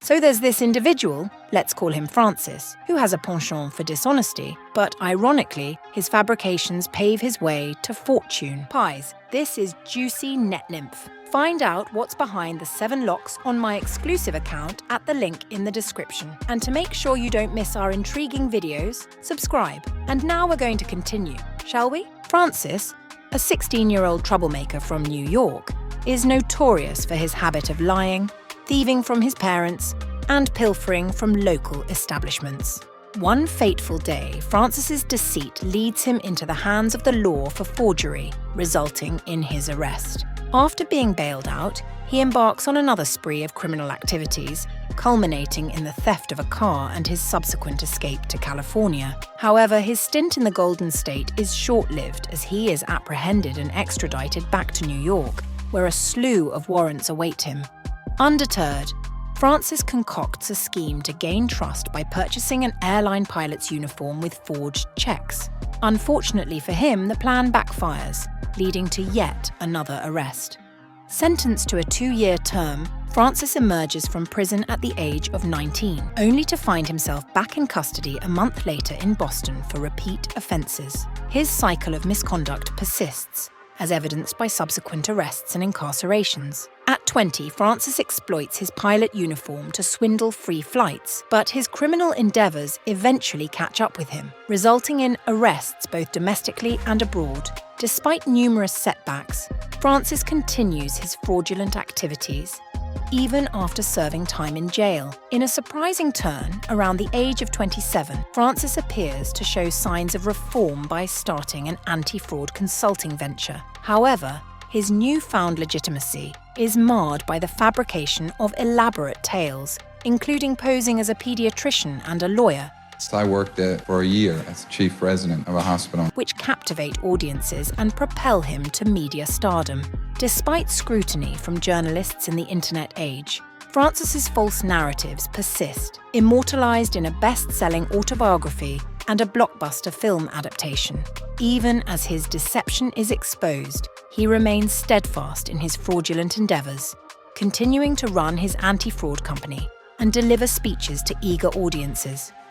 So there's this individual, let's call him Francis, who has a penchant for dishonesty, but ironically, his fabrications pave his way to fortune. Pies, this is juicy NetNymph. Find out what's behind the 7 locks on my exclusive account at the link in the description. And to make sure you don't miss our intriguing videos, subscribe. And now we're going to continue, shall we? Francis, a 16-year-old troublemaker from New York, is notorious for his habit of lying, thieving from his parents, and pilfering from local establishments. One fateful day, Francis's deceit leads him into the hands of the law for forgery, resulting in his arrest. After being bailed out, he embarks on another spree of criminal activities, culminating in the theft of a car and his subsequent escape to California. However, his stint in the Golden State is short-lived as he is apprehended and extradited back to New York, where a slew of warrants await him. Undeterred, Francis concocts a scheme to gain trust by purchasing an airline pilot's uniform with forged checks. Unfortunately for him, the plan backfires, leading to yet another arrest. Sentenced to a 2-year term, Francis emerges from prison at the age of 19, only to find himself back in custody a month later in Boston for repeat offences. His cycle of misconduct persists, as evidenced by subsequent arrests and incarcerations. At 20, Francis exploits his pilot uniform to swindle free flights, but his criminal endeavours eventually catch up with him, resulting in arrests both domestically and abroad. Despite numerous setbacks, Francis continues his fraudulent activities, even after serving time in jail. In a surprising turn, around the age of 27, Francis appears to show signs of reform by starting an anti-fraud consulting venture. However, his newfound legitimacy is marred by the fabrication of elaborate tales, including posing as a pediatrician and a lawyer, So I worked for a year as chief resident of a hospital, which captivate audiences and propel him to media stardom. Despite scrutiny from journalists in the internet age, Francis's false narratives persist, immortalized in a best-selling autobiography and a blockbuster film adaptation. Even as his deception is exposed, he remains steadfast in his fraudulent endeavors, continuing to run his anti-fraud company and deliver speeches to eager audiences.